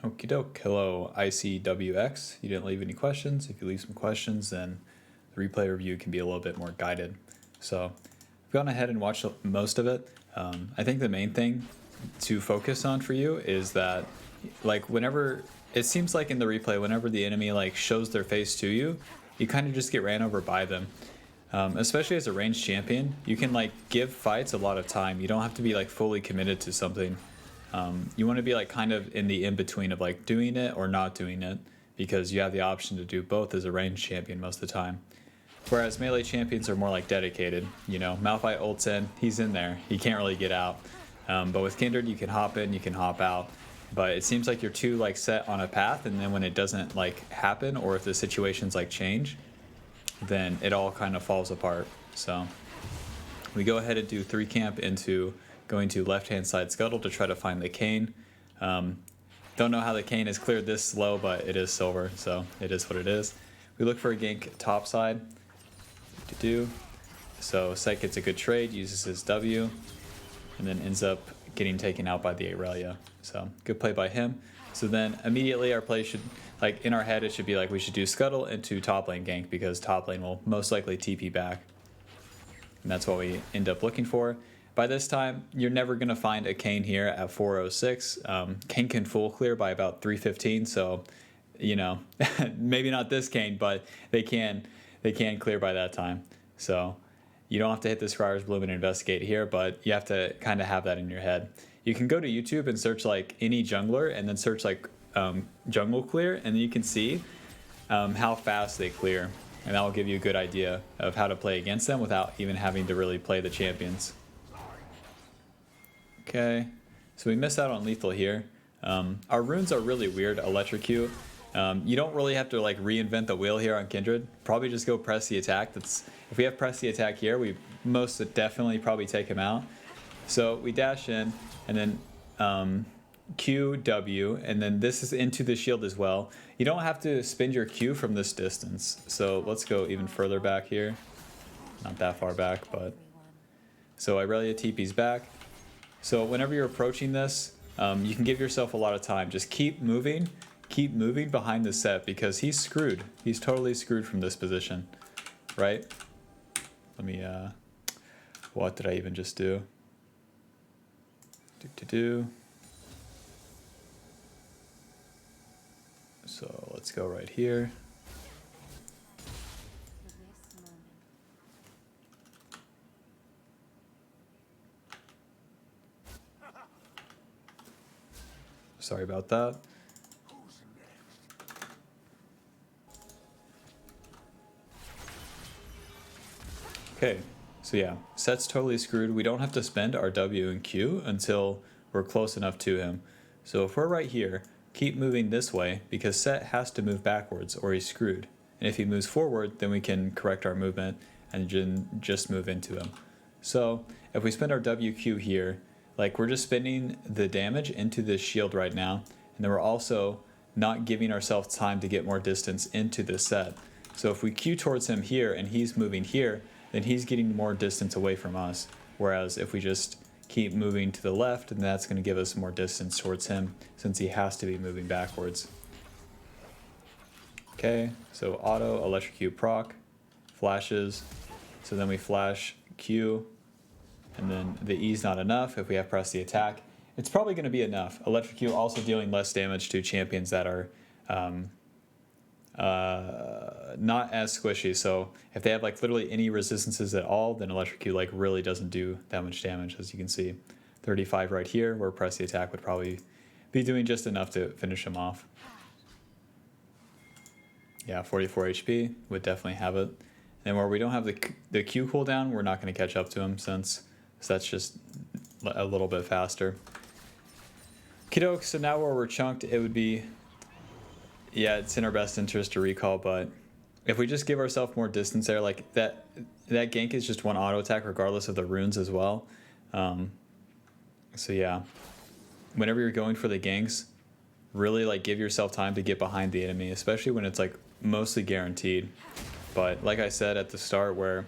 Okie doke. Hello, icywx. You didn't leave any questions. If you leave some questions, then the replay review can be a little bit more guided. So I've gone ahead and watched most of it. I think the main thing to focus on for you is that, like, whenever it seems like in the replay, whenever the enemy like shows their face to you, you kind of just get ran over by them. Especially as a ranged champion, you can like give fights a lot of time. You don't have to be like fully committed to something. You want to be like kind of in the in-between of like doing it or not doing it, because you have the option to do both as a ranged champion most of the time. Whereas melee champions are more like dedicated. You know, Malphite ults in, he's in there. He can't really get out. But with Kindred, you can hop in, you can hop out. But it seems like you're too like set on a path, and then when it doesn't like happen, or if the situations like change, then it all kind of falls apart. So we go ahead and do 3 camp into going to left-hand side scuttle to try to find the cane. Don't know how the cane is cleared this slow, but it is silver, so it is what it is. We look for a gank top side to do. So Sight gets a good trade, uses his W, and then ends up getting taken out by the Aurelia. So good play by him. So then immediately our play should, like in our head, it should be like we should do scuttle into top lane gank, because top lane will most likely TP back. And that's what we end up looking for. By this time, you're never going to find a Kayn here at 406. Kayn can full clear by about 315, so, you know, maybe not this Kayn, but they can clear by that time. So you don't have to hit the Scryer's Bloom and investigate here, but you have to kind of have that in your head. You can go to YouTube and search like any jungler, and then search like jungle clear, and then you can see how fast they clear. And that will give you a good idea of how to play against them without even having to really play the champions. Okay, so we missed out on lethal here. Our runes are really weird, electrocute. You don't really have to like reinvent the wheel here on Kindred. Probably just go press the attack. If we have press the attack here, we most definitely probably take him out. So we dash in, and then Q, W, and then this is into the shield as well. You don't have to spend your Q from this distance. So let's go even further back here. Not that far back, but... So Aurelia TP's back. So whenever you're approaching this, you can give yourself a lot of time. Just keep moving behind the set, because he's screwed. He's totally screwed from this position, right? Let me, what did I even just do? So let's go right here. Sorry about that. Okay, so yeah, set's totally screwed. We don't have to spend our W and Q until we're close enough to him. So if we're right here, keep moving this way, because set has to move backwards or he's screwed. And if he moves forward, then we can correct our movement and just move into him. So if we spend our WQ here, like we're just spending the damage into this shield right now, and then we're also not giving ourselves time to get more distance into this set. So if we Q towards him here and he's moving here, then he's getting more distance away from us. Whereas if we just keep moving to the left, and that's going to give us more distance towards him, since he has to be moving backwards. Okay, so auto, electrocute proc, flashes, so then we flash Q, and then the E's not enough. If we have press the attack, it's probably going to be enough. Electrocute also dealing less damage to champions that are not as squishy. So if they have like literally any resistances at all, then electrocute like really doesn't do that much damage. As you can see, 35 right here, where press the attack would probably be doing just enough to finish him off. Yeah, 44 HP would definitely have it. And where we don't have the Q cooldown, we're not going to catch up to him, since that's just a little bit faster. Kiddo, so now where we're chunked, it would be, yeah, it's in our best interest to recall, but if we just give ourselves more distance there, like that gank is just one auto attack regardless of the runes as well. So yeah, whenever you're going for the ganks, really like give yourself time to get behind the enemy, especially when it's like mostly guaranteed. But like I said at the start, where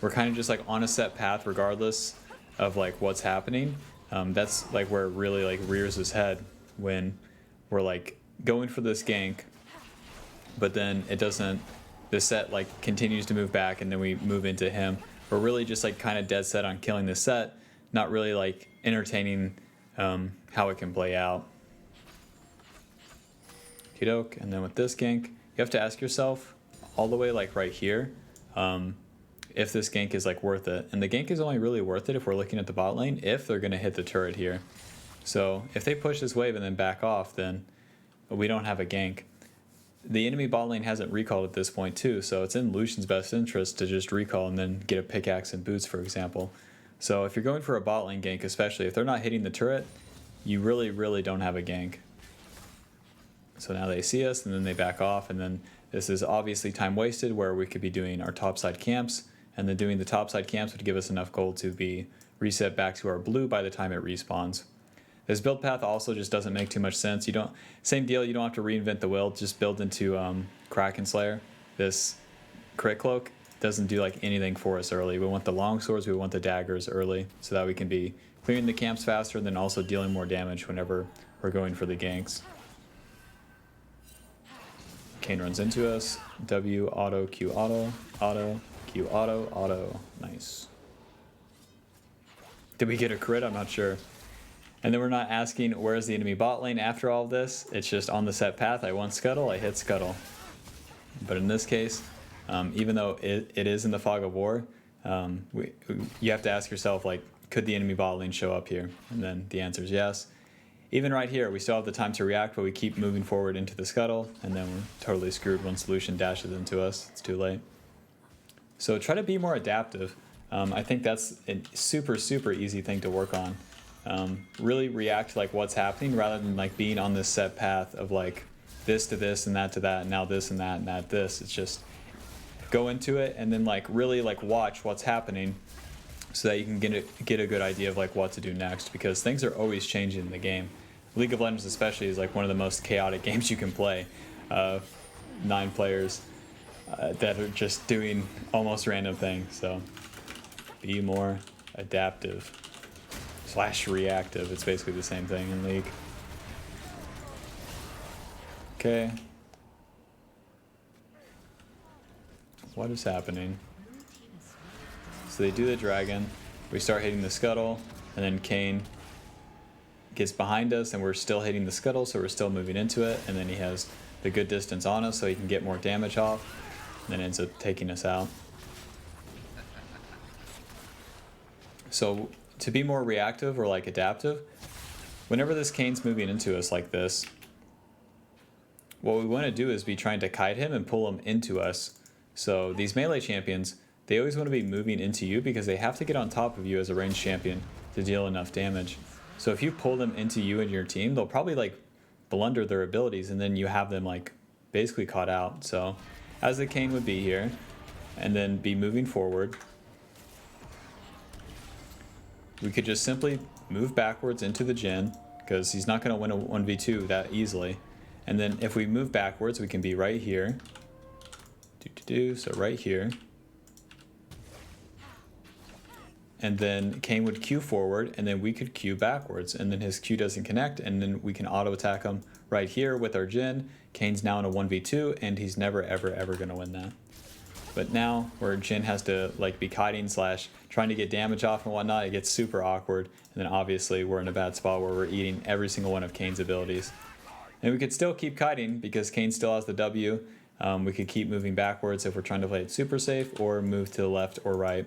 we're kind of just like on a set path regardless of like what's happening, that's like where it really like rears his head. when we're like going for this gank, but then it doesn't, the set like continues to move back and then we move into him. We're really just like kind of dead set on killing the set, not really like entertaining how it can play out. Okey-doke. And then with this gank, you have to ask yourself all the way like right here, if this gank is like worth it. And the gank is only really worth it if we're looking at the bot lane, if they're going to hit the turret here. So if they push this wave and then back off, then we don't have a gank. The enemy bot lane hasn't recalled at this point too, so it's in Lucian's best interest to just recall and then get a pickaxe and boots, for example. So if you're going for a bot lane gank, especially if they're not hitting the turret, you really don't have a gank. So now they see us and then they back off, and then this is obviously time wasted where we could be doing our topside camps, and then doing the topside camps would give us enough gold to be reset back to our blue by the time it respawns. This build path also just doesn't make too much sense. You don't, same deal, you don't have to reinvent the wheel, just build into Kraken Slayer. This crit cloak doesn't do like anything for us early. We want the long swords, we want the daggers early, so that we can be clearing the camps faster and then also dealing more damage whenever we're going for the ganks. Kayn runs into us. W, auto, Q, auto, auto, Q, auto, auto. Nice. Did we get a crit? I'm not sure. And then we're not asking where's the enemy bot lane after all of this. It's just on the set path. I want scuttle, I hit scuttle. But in this case, even though it is in the fog of war, you have to ask yourself, like, could the enemy bot lane show up here? And then the answer is yes. Even right here, we still have the time to react, but we keep moving forward into the scuttle, and then we're totally screwed when Lucian dashes into us. It's too late. So try to be more adaptive. I think that's a super easy thing to work on. Really react to like what's happening rather than like being on this set path of like this to this and that to that, and now this and that this. It's just go into it and then like really like watch what's happening so that you can get a good idea of like what to do next, because things are always changing in the game. League of Legends especially is like one of the most chaotic games you can play. 9 players that are just doing almost random things. So be more adaptive / reactive. It's basically the same thing in League. Okay. What is happening? So they do the dragon, we start hitting the scuttle, and then Kayn gets behind us and we're still hitting the scuttle, so we're still moving into it, and then he has the good distance on us so he can get more damage off, and then ends up taking us out. So to be more reactive or like adaptive, whenever this Kayn's moving into us like this, what we want to do is be trying to kite him and pull him into us. So these melee champions, they always want to be moving into you because they have to get on top of you as a ranged champion to deal enough damage. So if you pull them into you and your team, they'll probably like blunder their abilities, and then you have them like basically caught out. So as the Kayn would be here, and then be moving forward, we could just simply move backwards into the Jhin, because he's not going to win a 1v2 that easily. And then if we move backwards, we can be right here. So right here. And then Kayn would Q forward, and then we could Q backwards, and then his Q doesn't connect, and then we can auto attack him right here with our Jhin. Kayn's now in a 1v2, and he's never ever going to win that. But now, where Jhin has to like be kiting / trying to get damage off and whatnot, it gets super awkward, and then obviously we're in a bad spot where we're eating every single one of Kayn's abilities. And we could still keep kiting because Kayn still has the W. We could keep moving backwards if we're trying to play it super safe, or move to the left or right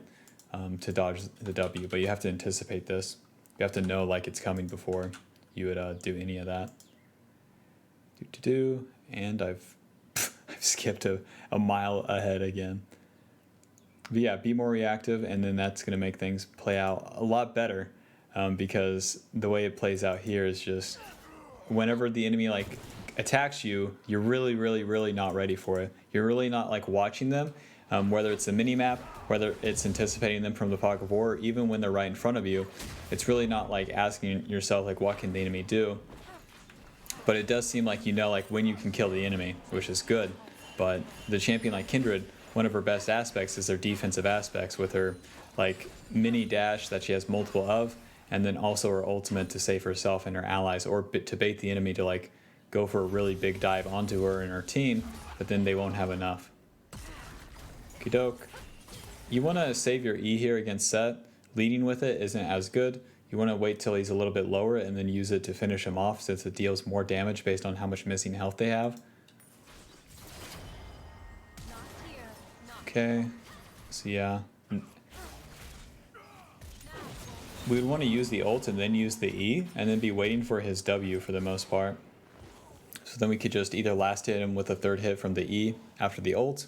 to dodge the W. But you have to anticipate this. You have to know like it's coming before you would do any of that. And I've skipped a mile ahead again. But yeah, be more reactive, and then that's going to make things play out a lot better, because the way it plays out here is just whenever the enemy like attacks you, you're really not ready for it. You're really not like watching them, whether it's the mini-map, whether it's anticipating them from the fog of war, or even when they're right in front of you. It's really not like asking yourself like what can the enemy do. But it does seem like you know like when you can kill the enemy, which is good. But the champion like Kindred, one of her best aspects is their defensive aspects with her like mini dash that she has multiple of, and then also her ultimate to save herself and her allies, or to bait the enemy to like go for a really big dive onto her and her team, but then they won't have enough. Okie doke. You want to save your E here against Set. Leading with it isn't as good. You want to wait till he's a little bit lower and then use it to finish him off, since it deals more damage based on how much missing health they have. Okay, so yeah. We would want to use the ult and then use the E, and then be waiting for his W for the most part. So then we could just either last hit him with a third hit from the E after the ult,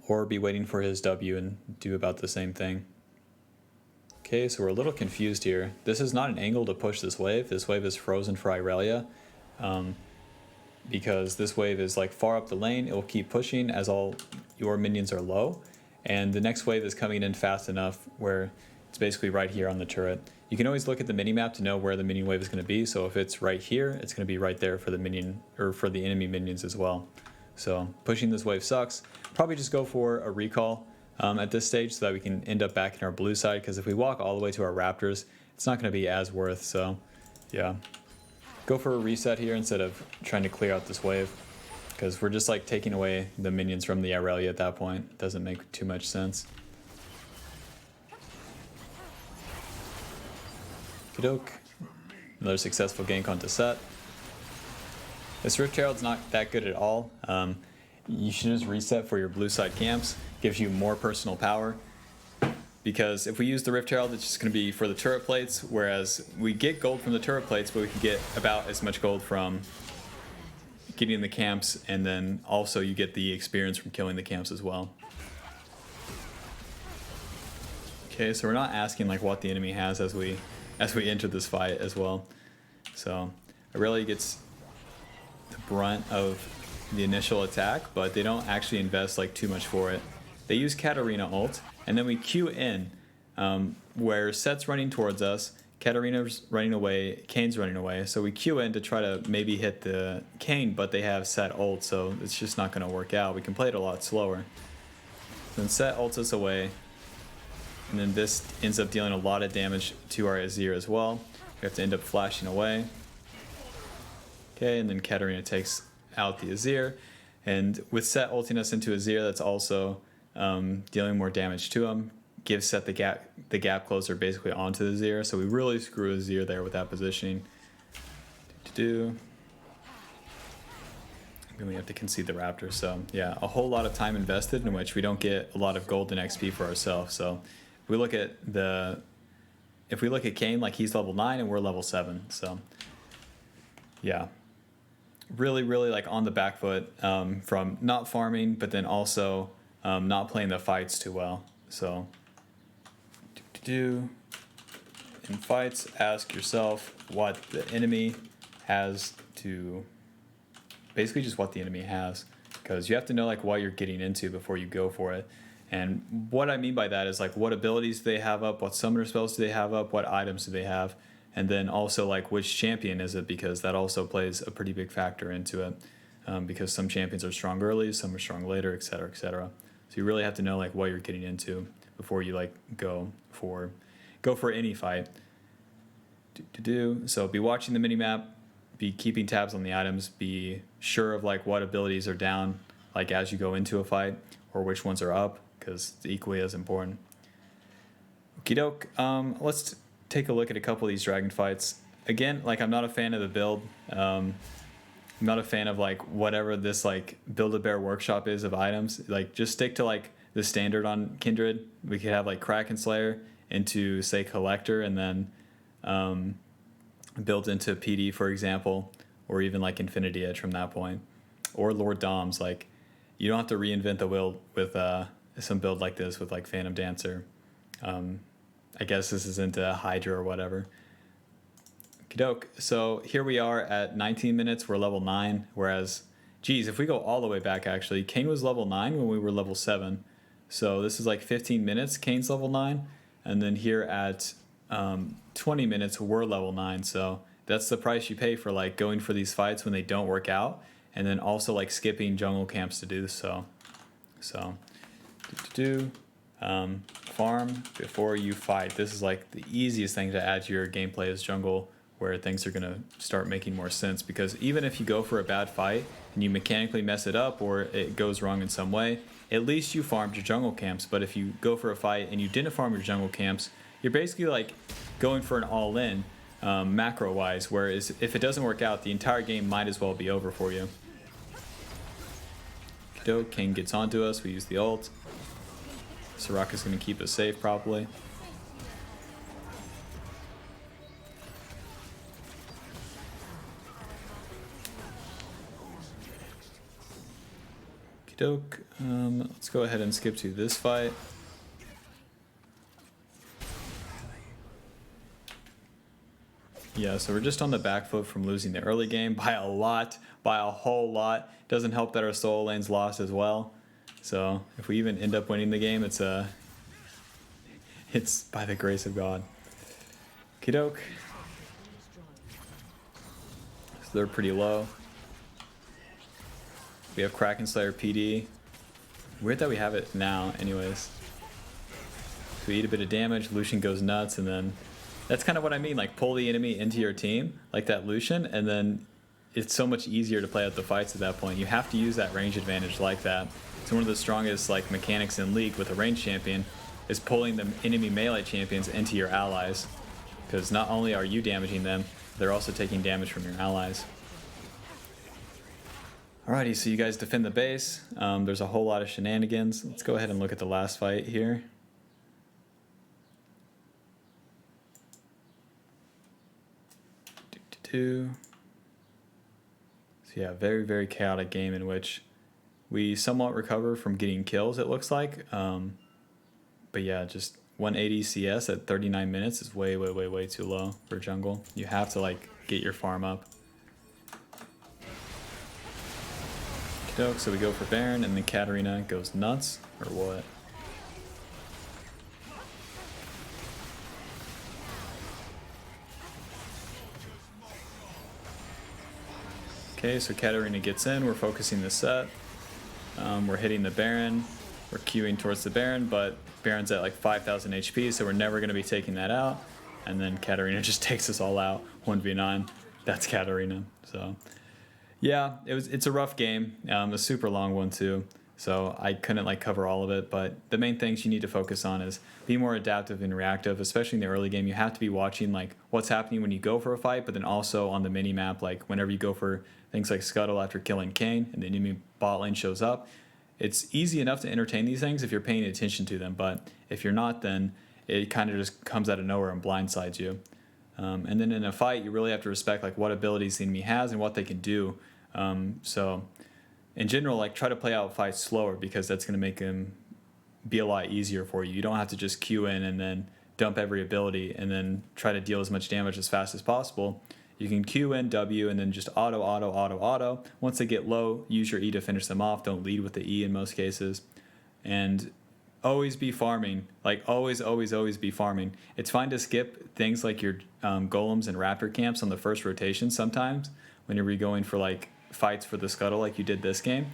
or be waiting for his W and do about the same thing. Okay, so we're a little confused here. This is not an angle to push this wave. This wave is frozen for Irelia, because this wave is like far up the lane. It will keep pushing as all your minions are low, and the next wave is coming in fast enough where it's basically right here on the turret. You can always look at the minimap to know where the minion wave is going to be. So if it's right here, it's going to be right there for the minion, or for the enemy minions as well. So pushing this wave sucks. Probably just go for a recall at this stage so that we can end up back in our blue side, because if we walk all the way to our raptors, it's not going to be as worth. So yeah, go for a reset here instead of trying to clear out this wave, because we're just like taking away the minions from the Irelia at that point. It doesn't make too much sense. Okey-doke. Another successful gank onto Set. This Rift Herald's not that good at all. You should just reset for your blue side camps. Gives you more personal power. Because if we use the Rift Herald, it's just going to be for the turret plates, whereas we get gold from the turret plates, but we can get about as much gold from getting the camps, and then also you get the experience from killing the camps as well. Okay, so we're not asking like what the enemy has as we enter this fight as well. So Irelia gets the brunt of the initial attack, but they don't actually invest like too much for it. They use Katarina ult, and then we Q in where Set's running towards us, Katarina's running away, Kane's running away. So we Q in to try to maybe hit the Kane, but they have Set ult, so it's just not going to work out. We can play it a lot slower. Then Set ults us away, and then this ends up dealing a lot of damage to our Azir as well. We have to end up flashing away. Okay, and then Katarina takes out the Azir, and with Set ulting us into Azir, that's also dealing more damage to him. Gives Set the gap closer basically onto the Azir, so we really screw Azir there with that positioning. Then we have to concede the Raptor, so yeah, a whole lot of time invested in which we don't get a lot of gold and XP for ourselves. So if we look at Kane, like he's level 9 and we're level 7, so yeah, really like on the back foot from not farming, but then also not playing the fights too well. So in fights, ask yourself what the enemy has to, basically just what the enemy has, because you have to know like what you're getting into before you go for it. And what I mean by that is like what abilities do they have up, what summoner spells do they have up, what items do they have, and then also like which champion is it, because that also plays a pretty big factor into it, because some champions are strong early, some are strong later, etc., etc. So you really have to know like what you're getting into before you like go for any fight. So be watching the minimap, be keeping tabs on the items, be sure of like what abilities are down like as you go into a fight, or which ones are up, because it's equally as important. Okie doke. Let's take a look at a couple of these dragon fights. Again, like I'm not a fan of the build. I'm not a fan of like whatever this like Build-A-Bear workshop is of items. Like just stick to like the standard on Kindred. We could have like Kraken Slayer into say Collector, and then built into PD, for example, or even like Infinity Edge from that point, or Lord Doms. Like you don't have to reinvent the wheel with some build like this with like Phantom Dancer. I guess this is into Hydra or whatever. Okey-doke. So here we are at 19 minutes. We're level 9, whereas, geez, if we go all the way back, actually, Kane was level 9 when we were level 7. So this is like 15 minutes, Kane's level 9. And then here at 20 minutes, we're level 9. So that's the price you pay for like going for these fights when they don't work out, and then also like skipping jungle camps to do so. Farm before you fight. This is like the easiest thing to add to your gameplay as jungle, where things are going to start making more sense, because even if you go for a bad fight and you mechanically mess it up or it goes wrong in some way, at least you farmed your jungle camps. But if you go for a fight and you didn't farm your jungle camps, you're basically like going for an all-in macro wise, whereas if it doesn't work out, the entire game might as well be over for you. Dope, King gets onto us, we use the ult. Soraka's going to keep us safe probably. Doke. Let's go ahead and skip to this fight. Yeah, so we're just on the back foot from losing the early game by a lot, by a whole lot. Doesn't help that our solo lane's lost as well. So if we even end up winning the game, it's by the grace of God. Kidoke. So they're pretty low. We have Kraken Slayer PD. Weird that we have it now, anyways. So we eat a bit of damage, Lucian goes nuts, and then that's kind of what I mean, like pull the enemy into your team, like that Lucian, and then it's so much easier to play out the fights at that point. You have to use that range advantage like that. It's one of the strongest like mechanics in League with a range champion, is pulling the enemy melee champions into your allies. Because not only are you damaging them, they're also taking damage from your allies. Alrighty, so you guys defend the base. There's a whole lot of shenanigans. Let's go ahead and look at the last fight here. So yeah, very, very chaotic game in which we somewhat recover from getting kills, it looks like. But yeah, just 180 CS at 39 minutes is way, way, way, way too low for jungle. You have to like get your farm up. So we go for Baron, and then Katarina goes nuts, or what? Okay, so Katarina gets in, we're focusing the set. We're hitting the Baron, we're queuing towards the Baron, but Baron's at like 5,000 HP, so we're never going to be taking that out. And then Katarina just takes us all out, 1v9. That's Katarina, so... Yeah, it's a rough game, a super long one too, so I couldn't like cover all of it, but the main things you need to focus on is be more adaptive and reactive, especially in the early game. You have to be watching like what's happening when you go for a fight, but then also on the mini map, like whenever you go for things like Scuttle after killing Kayn and the enemy bot lane shows up. It's easy enough to entertain these things if you're paying attention to them, but if you're not, then it kind of just comes out of nowhere and blindsides you. And then in a fight, you really have to respect like what abilities the enemy has and what they can do. So in general, like try to play out fights slower, because that's going to make them be a lot easier for you. You don't have to just queue in and then dump every ability and then try to deal as much damage as fast as possible. You can queue in W and then just auto. Once they get low, use your E to finish them off. Don't lead with the E in most cases. And always be farming. Like always be farming. It's fine to skip things like your golems and raptor camps on the first rotation sometimes whenever you're going for like fights for the scuttle like you did this game.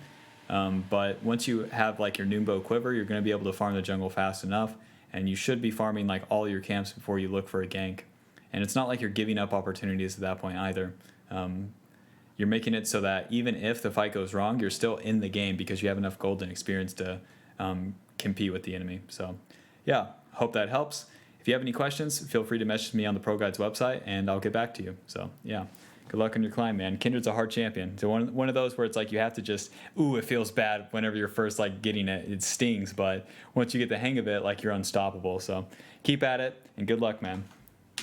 But once you have like your Numbo quiver, you're going to be able to farm the jungle fast enough, and you should be farming like all your camps before you look for a gank. And it's not like you're giving up opportunities at that point either. You're making it so that even if the fight goes wrong, you're still in the game because you have enough gold and experience to compete with the enemy. So yeah, hope that helps. If you have any questions, feel free to message me on the Pro Guides website and I'll get back to you. So yeah. Good luck on your climb, man. Kindred's a hard champion. So one of those where it's like you have to just, it feels bad whenever you're first like getting it. It stings, but once you get the hang of it, like you're unstoppable. So keep at it and good luck, man.